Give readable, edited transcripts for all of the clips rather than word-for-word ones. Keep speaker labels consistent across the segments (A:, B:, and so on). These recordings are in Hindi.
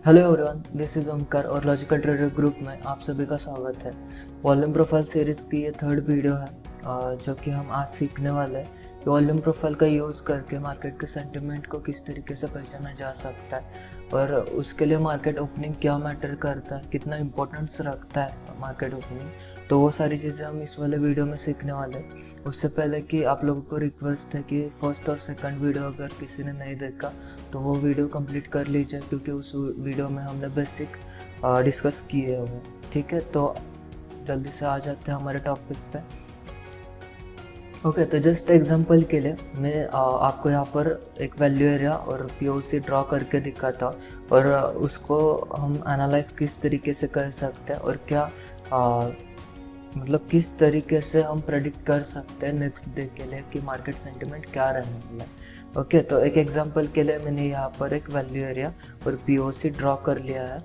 A: Hello everyone, this is Omkar और लॉजिकल ट्रेडर ग्रुप में आप सभी का स्वागत है। वॉल्यूम प्रोफाइल सीरीज़ की ये थर्ड वीडियो है जो कि हम आज सीखने वाले हैं। वॉल्यूम प्रोफाइल का यूज़ करके मार्केट के सेंटिमेंट को किस तरीके से पहचाना जा सकता है और उसके लिए मार्केट ओपनिंग क्या मैटर करता है, कितना इम्पोर्टेंस रखता है मार्केट ओपनिंग, तो वो सारी चीज़ें हम इस वाले वीडियो में सीखने वाले हैं। उससे पहले कि आप लोगों को रिक्वेस्ट है कि फर्स्ट और सेकंड वीडियो अगर किसी ने नहीं देखा तो वो वीडियो कंप्लीट कर लीजिए, क्योंकि उस वीडियो में हमने बेसिक डिस्कस किए हुए। ठीक है, तो जल्दी से आ जाते हैं हमारे टॉपिक पे। ओके, तो जस्ट एग्जांपल के लिए मैं आपको यहाँ पर एक वैल्यू एरिया और पीओसी ड्रॉ करके दिखाता और उसको हम एनालाइज किस तरीके से कर सकते हैं और क्या मतलब किस तरीके से हम प्रेडिक्ट कर सकते हैं नेक्स्ट डे के लिए कि मार्केट सेंटिमेंट क्या रहने वाला है। ओके, तो एक एग्जांपल के लिए मैंने यहाँ पर एक वैल्यू एरिया और पीओसी ड्रॉ कर लिया है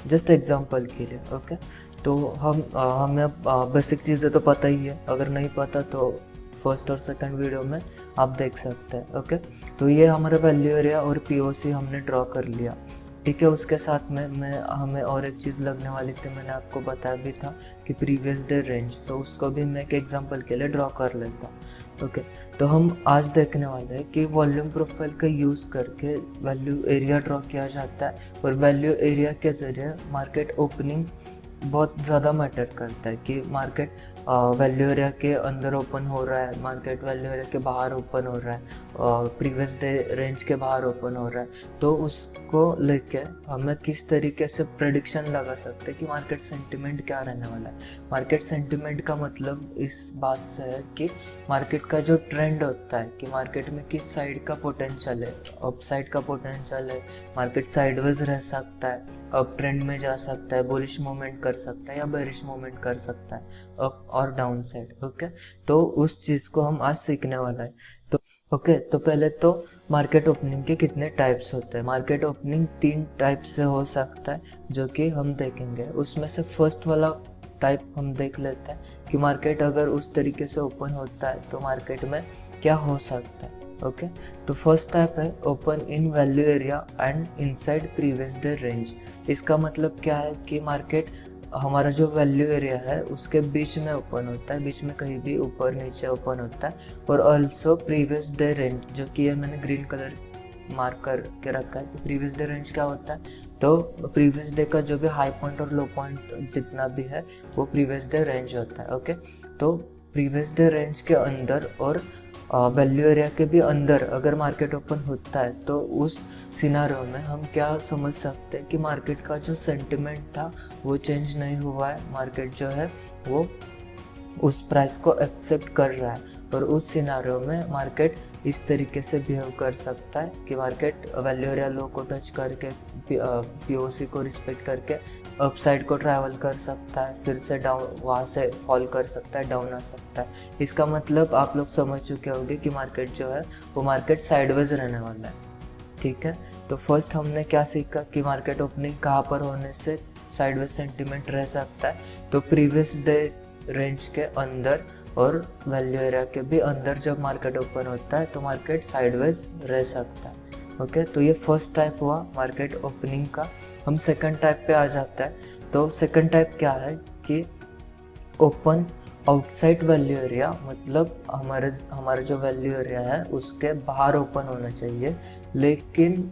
A: जस्ट एग्जांपल के लिए। ओके, तो हमें बेसिक चीज़ें तो पता ही है, अगर नहीं पता तो फर्स्ट और सेकंड वीडियो में आप देख सकते हैं। ओके, तो ये हमारा वैल्यू एरिया और पीओसी हमने ड्रॉ कर लिया। ठीक है, उसके साथ में हमें और एक चीज़ लगने वाली थी, मैंने आपको बताया भी था कि प्रीवियस डे रेंज, तो उसको भी मैं एक एग्जांपल के लिए ड्रॉ कर लेता हूँ। ओके, तो हम आज देखने वाले हैं कि वॉल्यूम प्रोफाइल का यूज़ करके वैल्यू एरिया ड्रॉ किया जाता है और वैल्यू एरिया के ज़रिए मार्केट ओपनिंग बहुत ज़्यादा मैटर करता है कि मार्केट वैल्यू एरिया के अंदर ओपन हो रहा है, मार्केट वैल्यू एरिया के बाहर ओपन हो रहा है, प्रीवियस डे रेंज के बाहर ओपन हो रहा है, तो उसको लेके हमें किस तरीके से प्रेडिक्शन लगा सकते हैं कि मार्केट सेंटिमेंट क्या रहने वाला है। मार्केट सेंटिमेंट का मतलब इस बात से है कि मार्केट का जो ट्रेंड होता है कि मार्केट में किस साइड का पोटेंशियल है, अप साइड का पोटेंशियल है, मार्केट साइडवेज रह सकता है, अप ट्रेंड में जा सकता है, बुलिश मूवमेंट कर सकता है या बेरिश मूवमेंट कर सकता है, अप और डाउन साइड। ओके, तो उस चीज़ को हम आज सीखने वाला है। तो ओके, तो पहले तो मार्केट ओपनिंग के कितने टाइप्स होते हैं। मार्केट ओपनिंग 3 टाइप से हो सकता है जो कि हम देखेंगे। उसमें से फर्स्ट वाला टाइप हम देख लेते हैं कि मार्केट अगर उस तरीके से ओपन होता है तो मार्केट में क्या हो सकता है। ओके, तो फर्स्ट टाइप है open in value area and inside previous day range. इसका मतलब क्या है कि मार्केट हमारा जो वैल्यू एरिया है उसके बीच में ओपन होता है, बीच में कहीं भी ऊपर नीचे ओपन होता है, और ऑल्सो प्रीवियस डे रेंज, जो कि ये मैंने ग्रीन कलर मार्क करके रखा है कि प्रीवियस डे रेंज क्या होता है। तो प्रीवियस डे का जो भी हाई पॉइंट और लो पॉइंट जितना भी है वो प्रीवियस डे रेंज होता है। ओके, तो प्रीवियस डे रेंज के अंदर और वैल्यू एरिया के भी अंदर अगर मार्केट ओपन होता है तो उस सिनारियो में हम क्या समझ सकते हैं कि मार्केट का जो सेंटिमेंट था वो चेंज नहीं हुआ है, मार्केट जो है वो उस प्राइस को एक्सेप्ट कर रहा है, और उस सिनारियो में मार्केट इस तरीके से बिहेव कर सकता है कि मार्केट वैल्यू एरिया लो को टच करके पीओसी को रिस्पेक्ट करके अप साइड को ट्रैवल कर सकता है, फिर से डाउन वहाँ से फॉल कर सकता है, डाउन आ सकता है। इसका मतलब आप लोग समझ चुके होंगे कि मार्केट जो है वो मार्केट साइडवेज रहने वाला है। ठीक है, तो फर्स्ट हमने क्या सीखा कि मार्केट ओपनिंग कहाँ पर होने से साइडवेज सेंटिमेंट रह सकता है। तो प्रीवियस डे रेंज के अंदर और वैल्यू एरिया के भी अंदर जब मार्केट ओपन होता है तो मार्केट साइडवेज रह सकता है। ओके, तो ये फर्स्ट टाइप हुआ मार्केट ओपनिंग का। हम सेकंड टाइप पे आ जाता है। तो सेकंड टाइप क्या है कि ओपन आउटसाइड वैल्यू एरिया, मतलब हमारा जो वैल्यू एरिया है उसके बाहर ओपन होना चाहिए, लेकिन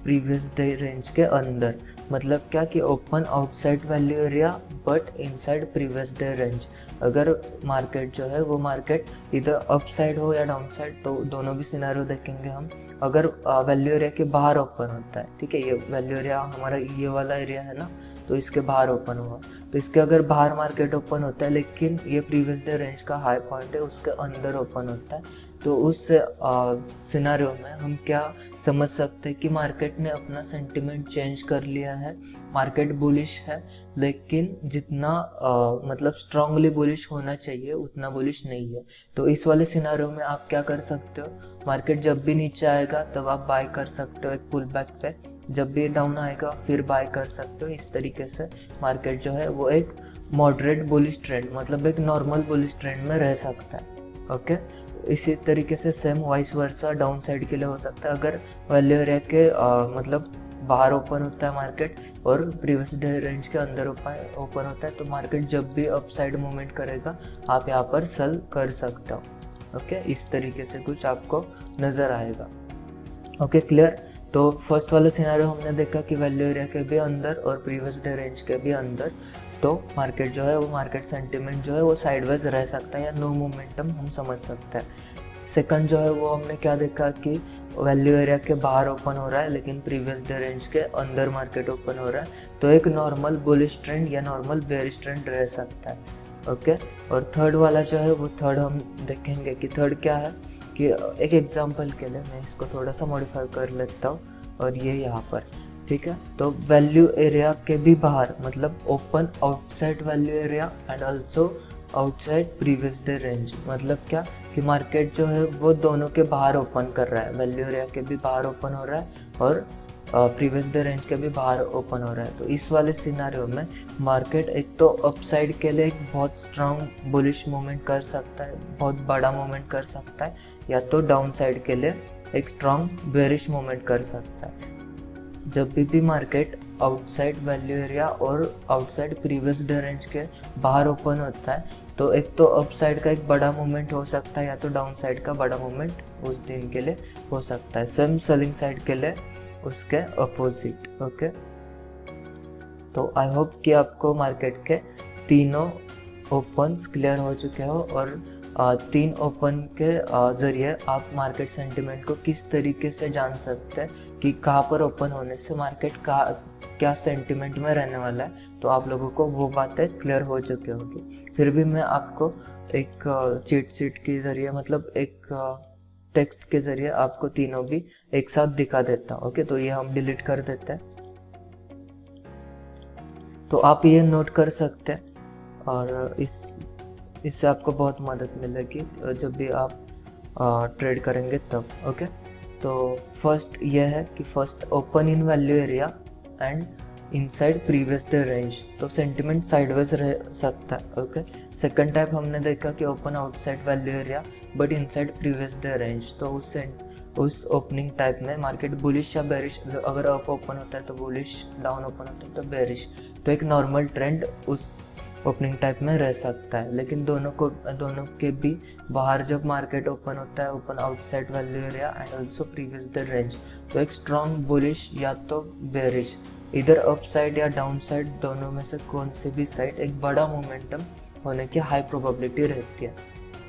A: प्रीवियस डे रेंज के अंदर। मतलब क्या कि open outside value area but inside previous day range. अगर मार्केट जो है वो मार्केट इधर अप साइड हो या डाउन साइड, तो दोनों भी सिनारियो देखेंगे हम। अगर वैल्यू एरिया के बाहर ओपन होता है, ठीक है, ये वैल्यू एरिया हमारा ये वाला एरिया है ना, तो इसके बाहर ओपन हुआ, तो इसके अगर बाहर मार्केट ओपन होता है लेकिन ये प्रीवियस डे रेंज का हाई पॉइंट है उसके अंदर ओपन होता है, तो उस सिनारियो में हम क्या समझ सकते हैं कि मार्केट ने अपना सेंटिमेंट चेंज कर लिया है, मार्केट बुलिश है, लेकिन जितना मतलब स्ट्रांगली बुलिश होना चाहिए उतना बुलिश नहीं है। तो इस वाले सिनारियो में आप क्या कर सकते हो, मार्केट जब भी नीचे आएगा तब आप बाय कर सकते हो एक पुल बैक पे, जब भी डाउन आएगा फिर बाय कर सकते हो। इस तरीके से मार्केट जो है वो एक मॉडरेट बुलिश ट्रेंड, मतलब एक नॉर्मल बुलिश ट्रेंड में रह सकता है। ओके, इसी तरीके से same vice versa down side के लिए हो सकता है। अगर वैल्यू एरिया के मतलब बाहर ओपन होता है मार्केट और प्रीवियस डे रेंज के अंदर ओपन होता है, तो मार्केट जब भी अपसाइड मूवमेंट करेगा आप यहाँ पर सेल कर सकते हो। ओके, इस तरीके से कुछ आपको नज़र आएगा। Okay, clear. तो फर्स्ट वाला सिनेरियो हमने देखा कि वैल्यू एरिया के भी अंदर और प्रीवियस डे रेंज के भी अंदर तो मार्केट जो है वो मार्केट सेंटिमेंट जो है वो साइडवेज रह सकता है या नो मोमेंटम हम समझ सकते हैं। सेकंड जो है वो हमने क्या देखा कि वैल्यू एरिया के बाहर ओपन हो रहा है लेकिन प्रीवियस डे रेंज के अंदर मार्केट ओपन हो रहा है, तो एक नॉर्मल बुलिश ट्रेंड या नॉर्मल बेरिश ट्रेंड रह सकता है। ओके, और थर्ड वाला जो है वो थर्ड हम देखेंगे कि थर्ड क्या है कि एक एग्जांपल के लिए मैं इसको थोड़ा सा मॉडिफाई कर लेता हूँ और ये यहाँ पर, ठीक है। तो वैल्यू एरिया के भी बाहर मतलब open outside value area and also outside previous day range, मतलब क्या कि मार्केट जो है वो दोनों के बाहर ओपन कर रहा है, वैल्यू एरिया के भी बाहर ओपन हो रहा है और प्रीवियस डे रेंज के भी बाहर ओपन हो रहा है। तो इस वाले सिनारियो में मार्केट एक तो अपसाइड के लिए एक बहुत स्ट्रांग बुलिश मूवमेंट कर सकता है, बहुत बड़ा मूवमेंट कर सकता है, या तो डाउन साइड के लिए एक स्ट्रांग बेरिश मूवमेंट कर सकता है। जब भी मार्केट आउटसाइड वैल्यू एरिया और आउटसाइड प्रीवियस डे रेंज के बाहर ओपन होता है तो एक तो अप साइड का एक बड़ा मूवमेंट हो सकता है या तो डाउन साइड का बड़ा मूवमेंट उस दिन के लिए हो सकता है। सेम सेलिंग साइड के लिए उसके अपोजिट। ओके, तो आई होप कि आपको मार्केट के तीनों ओपन्स क्लियर हो चुके हो और तीन ओपन के ज़रिए आप मार्केट सेंटिमेंट को किस तरीके से जान सकते हैं कि कहाँ पर ओपन होने से मार्केट का क्या सेंटिमेंट में रहने वाला है, तो आप लोगों को वो बातें क्लियर हो चुकी होगी। फिर भी मैं आपको एक चीट शीट के ज़रिए मतलब एक टेक्स्ट के ज़रिए आपको तीनों भी एक साथ दिखा देता हूँ। ओके, तो ये हम डिलीट कर देते हैं। तो आप ये नोट कर सकते हैं और इससे आपको बहुत मदद मिलेगी जब भी आप ट्रेड करेंगे तब। ओके, तो फर्स्ट ये है कि first open in value area and inside previous day range, तो सेंटिमेंट साइडवेज रह सकता है। ओके, सेकंड टाइप हमने देखा कि open outside value area but inside previous day range, तो उस ओपनिंग टाइप में मार्केट बुलिश या बेरिश, अगर अप ओपन होता है तो बुलिश, डाउन ओपन होता है तो बेरिश, तो एक नॉर्मल ट्रेंड उस ओपनिंग टाइप में रह सकता है। लेकिन दोनों के भी बाहर जब मार्केट ओपन होता है, open outside value area and also previous day range, तो एक स्ट्रॉन्ग बुलिश या तो बेरिश, इधर अप साइड या डाउन साइड दोनों में से कौन सी भी साइड एक बड़ा मोमेंटम होने की हाई प्रोबेबिलिटी रहती है।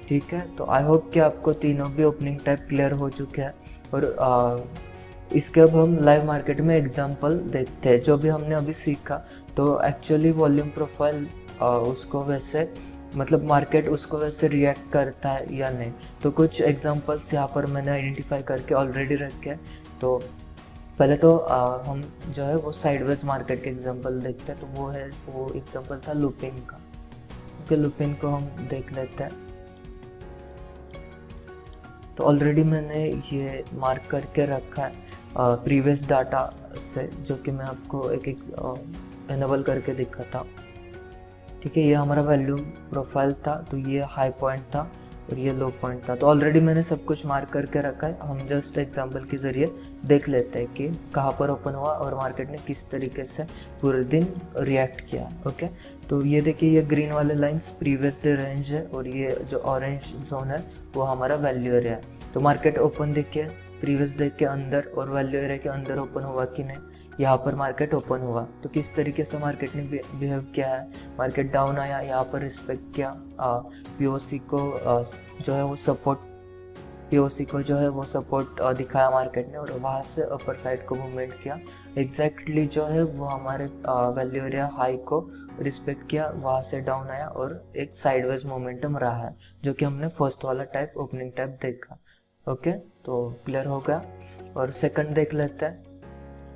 A: ठीक है, तो आई होप कि आपको तीनों भी ओपनिंग टाइप क्लियर हो चुके हैं और इसके अब हम लाइव मार्केट में एग्जांपल देखते हैं। जो भी हमने अभी सीखा तो एक्चुअली वॉल्यूम प्रोफाइल उसको वैसे मतलब मार्केट उसको वैसे रिएक्ट करता है या नहीं, तो कुछ एग्जांपल्स यहाँ पर मैंने आइडेंटिफाई करके ऑलरेडी रखे हैं। तो पहले तो हम जो है वो साइडवेज मार्केट के एग्जांपल देखते हैं। तो वो एग्जांपल था लुपिन का। ओके, लुपिन को हम देख लेते हैं। तो ऑलरेडी मैंने ये मार्क करके रखा है प्रीवियस डाटा से, जो कि मैं आपको एक एनेबल करके दिखा था। ठीक है, ये हमारा वैल्यूम प्रोफाइल था, तो ये हाई पॉइंट था और ये लो पॉइंट था। तो ऑलरेडी मैंने सब कुछ मार्क करके रखा है। हम जस्ट एग्जांपल के ज़रिए देख लेते हैं कि कहाँ पर ओपन हुआ और मार्केट ने किस तरीके से पूरे दिन रिएक्ट किया। ओके, तो ये देखिए, ये ग्रीन वाले लाइंस प्रीवियस डे रेंज है और ये जो ऑरेंज जोन है वो हमारा वैल्यू एरिया है। तो मार्केट ओपन देखिए प्रीवियस डे के अंदर और वैल्यू एरिया के अंदर ओपन हुआ कि नहीं, यहाँ पर मार्केट ओपन हुआ। तो किस तरीके से मार्केट ने बिहेव किया है, मार्केट डाउन आया, यहाँ पर रिस्पेक्ट किया, पीओसी को जो है वो सपोर्ट दिखाया मार्केट ने और वहाँ से अपर साइड को मूवमेंट किया। एग्जैक्टली जो है वो हमारे वैल्यू एरिया हाई को रिस्पेक्ट किया, वहाँ से डाउन आया और एक साइडवेज मोमेंटम रहा है, जो कि हमने फर्स्ट वाला टाइप ओपनिंग टाइप देखा। ओके, तो क्लियर हो गया। और सेकंड देख लेते हैं।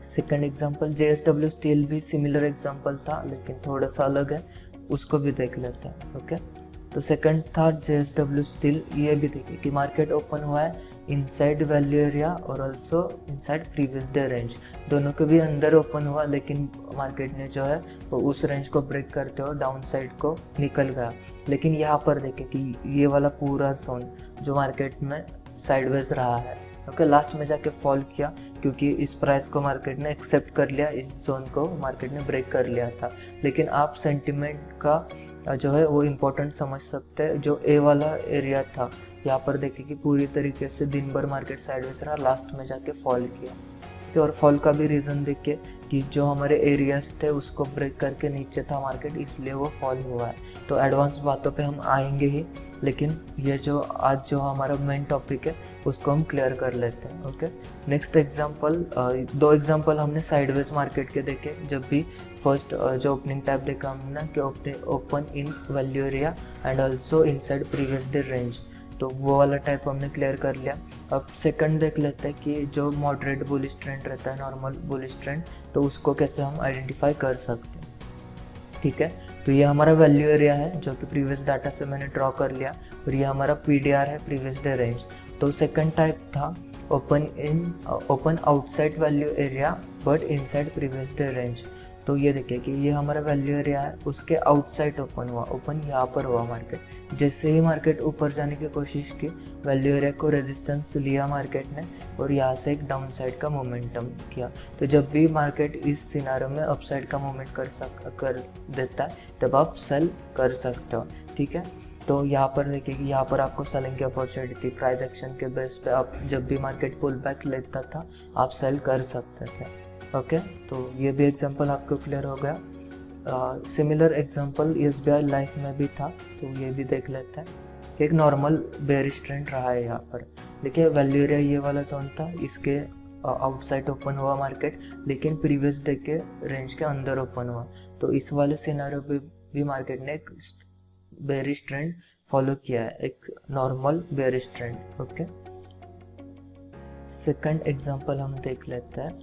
A: सेकंड एग्जांपल JSW स्टील भी सिमिलर एग्जांपल था लेकिन थोड़ा सा अलग है, उसको भी देख लेते हैं। ओके, तो सेकंड था JSW स्टील। ये भी देखिए कि मार्केट ओपन हुआ है इनसाइड वैल्यू एरिया और also inside previous day range, दोनों के भी अंदर ओपन हुआ, लेकिन मार्केट ने जो है वो उस रेंज को ब्रेक करते हुए डाउन साइड को निकल गया। लेकिन यहाँ पर देखिए कि ये वाला पूरा जोन जो मार्केट में साइडवेज रहा है, ओके। लास्ट में जाके फॉल किया क्योंकि इस प्राइस को मार्केट ने एक्सेप्ट कर लिया, इस जोन को मार्केट ने ब्रेक कर लिया था। लेकिन आप सेंटिमेंट का जो है वो इम्पोर्टेंट समझ सकते हैं। जो ए वाला एरिया था, यहाँ पर देखिए कि पूरी तरीके से दिन भर मार्केट साइडवेज रहा, लास्ट में जाके फॉल किया। और फॉल का भी रीज़न देखिए कि जो हमारे एरियाज थे उसको ब्रेक करके नीचे था मार्केट, इसलिए वो फॉल हुआ है। तो एडवांस बातों पे हम आएंगे ही, लेकिन ये जो आज जो हमारा मेन टॉपिक है उसको हम क्लियर कर लेते हैं। ओके। नेक्स्ट एग्जांपल, दो एग्जांपल हमने साइडवेज मार्केट के देखे। जब भी फर्स्ट जो ओपनिंग टाइप देखा हमने कि open in value area and also inside previous day range, तो वो वाला टाइप हमने क्लियर कर लिया। अब सेकंड देख लेते हैं कि जो मॉडरेट बुलिश ट्रेंड रहता है, नॉर्मल बुलिश ट्रेंड, तो उसको कैसे हम आइडेंटिफाई कर सकते हैं। ठीक है, तो ये हमारा वैल्यू एरिया है जो कि प्रीवियस डाटा से मैंने ड्रॉ कर लिया, और ये हमारा पीडीआर है, प्रीवियस डे रेंज। तो सेकंड टाइप था open outside value area but inside previous day range. तो ये देखिए कि ये हमारा वैल्यू एरिया है, उसके आउटसाइड ओपन हुआ, ओपन यहाँ पर हुआ मार्केट। जैसे ही मार्केट ऊपर जाने की कोशिश की, वैल्यू एरिया को रेजिस्टेंस लिया मार्केट ने और यहाँ से एक डाउन साइड का मोमेंटम किया। तो जब भी मार्केट इस सिनारियो में अपसाइड का मोमेंट कर देता है तब आप सेल कर सकते हो। ठीक है, तो यहाँ पर देखिए कि यहाँ पर आपको सेलिंग की अपॉर्चुनिटी थी। प्राइस एक्शन के बेस पे आप जब भी मार्केट पुल बैक लेता था आप सेल कर सकते थे। ओके, तो ये भी एग्जांपल आपको क्लियर हो गया। सिमिलर एग्जांपल एसबीआई लाइफ में भी था, तो ये भी देख लेते हैं। एक नॉर्मल बेरिश ट्रेंड रहा है यहाँ पर। देखिए वैल्यू एरिया ये वाला जोन था, इसके आउटसाइड ओपन हुआ मार्केट, लेकिन प्रीवियस डे के रेंज के अंदर ओपन हुआ। तो इस वाले सिनेरियो पे भी मार्केट ने एक बेरिश ट्रेंड फॉलो किया है, एक normal bearish trend. Okay, second example हम देख लेते हैं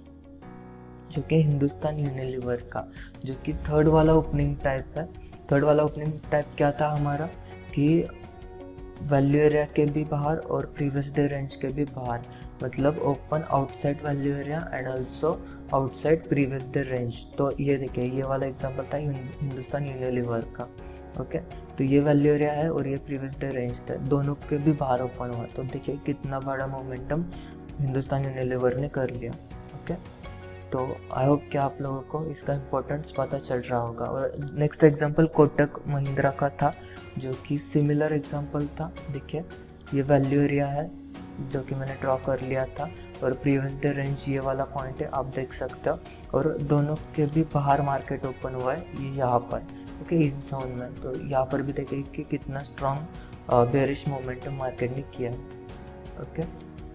A: जो कि हिंदुस्तान यूनिलीवर का, जो कि थर्ड वाला ओपनिंग टाइप है। थर्ड वाला ओपनिंग टाइप क्या था हमारा कि वैल्यू एरिया के भी बाहर और प्रीवियस डे रेंज के भी बाहर, मतलब open outside value area and also outside previous day range. तो ये देखिए ये वाला एग्जांपल था हिंदुस्तान यूनिलीवर का। ओके, तो ये वैल्यू एरिया है और ये प्रीवियस डे रेंज था, दोनों के भी बाहर ओपन हुआ। तो देखिए कितना बड़ा मोमेंटम हिंदुस्तान यूनिलीवर ने कर लिया। ओके, तो आई होप कि आप लोगों को इसका इम्पोर्टेंस पता चल रहा होगा। और नेक्स्ट एग्जांपल कोटक महिंद्रा का था, जो कि सिमिलर एग्जांपल था। देखिए ये वैल्यू एरिया है जो कि मैंने ड्रॉ कर लिया था, और प्रीवियस डे रेंज ये वाला पॉइंट है, आप देख सकते हो। और दोनों के भी बाहर मार्केट ओपन हुआ है, ये यहाँ पर। ओके, इस जोन में। तो यहाँ पर भी देखिए कि कितना स्ट्रॉन्ग बेरिश मोमेंटम मार्केट ने किया है। ओके,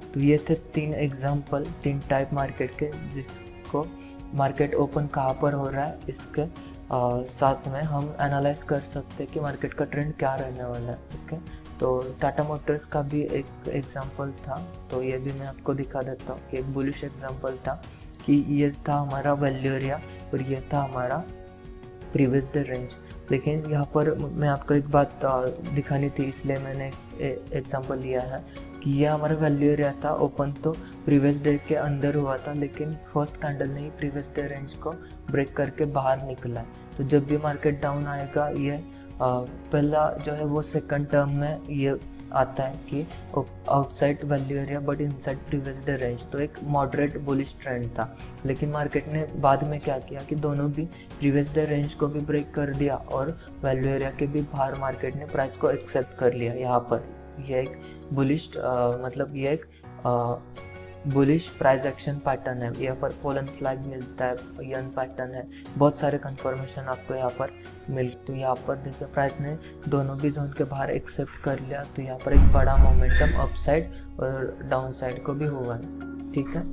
A: तो ये थे तीन एग्जांपल, तीन टाइप मार्केट के, जिसको मार्केट ओपन कहाँ पर हो रहा है इसके साथ में हम एनालाइज कर सकते हैं कि मार्केट का ट्रेंड क्या रहने वाला है। ओके, तो टाटा मोटर्स का भी एक एग्जांपल था, तो ये भी मैं आपको दिखा देता हूँ कि एक बुलिश एग्जांपल था कि ये था हमारा वैल्यू एरिया और ये था हमारा प्रीवियस डे रेंज। लेकिन यहाँ पर मैं आपको एक बात दिखानी थी, इसलिए मैंने एग्जांपल लिया है कि ये हमारा वैल्यू एरिया था, ओपन तो प्रीवियस डे के अंदर हुआ था, लेकिन फर्स्ट कैंडल ने ही प्रीवियस डे रेंज को ब्रेक करके बाहर निकला है। तो जब भी मार्केट डाउन आएगा, ये पहला जो है वो सेकंड टर्म में ये आता है कि outside value area but inside previous day range. तो एक मॉडरेट बुलिश ट्रेंड था, लेकिन मार्केट ने बाद में क्या किया कि दोनों भी प्रीवियस डे रेंज को भी ब्रेक कर दिया और वैल्यू एरिया के भी बाहर मार्केट ने प्राइस को एक्सेप्ट कर लिया। यहाँ पर यह एक बुलिश मतलब ये एक बुलिश प्राइस एक्शन पैटर्न है। यहाँ पर पोलन फ्लैग मिलता है, यन पैटर्न है, बहुत सारे कंफर्मेशन आपको यहाँ पर तो यहाँ पर देखिए प्राइस ने दोनों भी जोन के बाहर एक्सेप्ट कर लिया। तो यहाँ पर एक बड़ा मोमेंटम अपसाइड और डाउन साइड को भी हुआ है। ठीक है,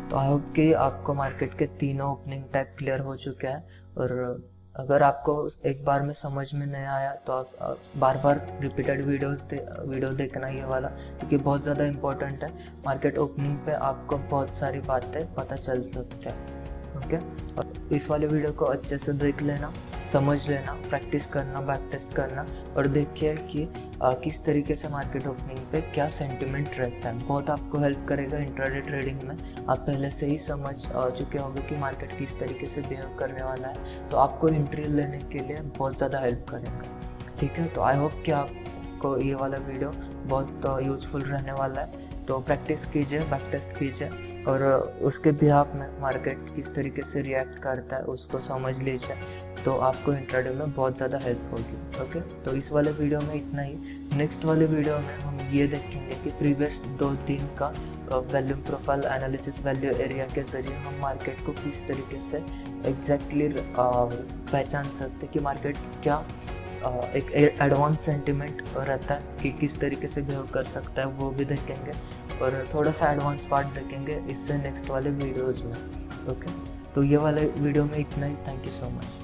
A: तो आई होप कि आपको मार्केट के तीनों ओपनिंग टाइप क्लियर हो चुके हैं। और अगर आपको एक बार में समझ में नहीं आया तो आप बार बार रिपीटेड वीडियो देखना ये वाला, क्योंकि बहुत ज़्यादा इम्पोर्टेंट है। मार्केट ओपनिंग पे आपको बहुत सारी बातें पता चल सकती है। ओके, और इस वाले वीडियो को अच्छे से देख लेना, समझ लेना, प्रैक्टिस करना, बैक टेस्ट करना, और देखिए कि किस तरीके से मार्केट ओपनिंग पे क्या सेंटिमेंट रहता है। बहुत आपको हेल्प करेगा इंट्राडे ट्रेडिंग में। आप पहले से ही समझ चुके होंगे कि मार्केट किस तरीके से बिहेव करने वाला है, तो आपको एंट्री लेने के लिए बहुत ज़्यादा हेल्प करेगा। ठीक है, तो आई होप कि आपको ये वाला वीडियो बहुत यूज़फुल रहने वाला है। तो प्रैक्टिस कीजिए, बैक टेस्ट कीजिए और उसके बिहाफ में मार्केट किस तरीके से रिएक्ट करता है उसको समझ लीजिए, तो आपको इंट्राडे में बहुत ज़्यादा हेल्प होगी। ओके, तो इस वाले वीडियो में इतना ही। नेक्स्ट वाले वीडियो में हम ये देखेंगे कि प्रीवियस 2 दिन का volume profile analysis value area के ज़रिए हम मार्केट को किस तरीके से एग्जैक्टली पहचान सकते कि मार्केट क्या एक एडवांस सेंटिमेंट रहता है कि किस तरीके से बिहेव कर सकता है, वो भी देखेंगे और थोड़ा सा एडवांस पार्ट देखेंगे इससे नेक्स्ट वाले वीडियोस में। ओके, तो ये वाले वीडियो में इतना ही। Thank you so much.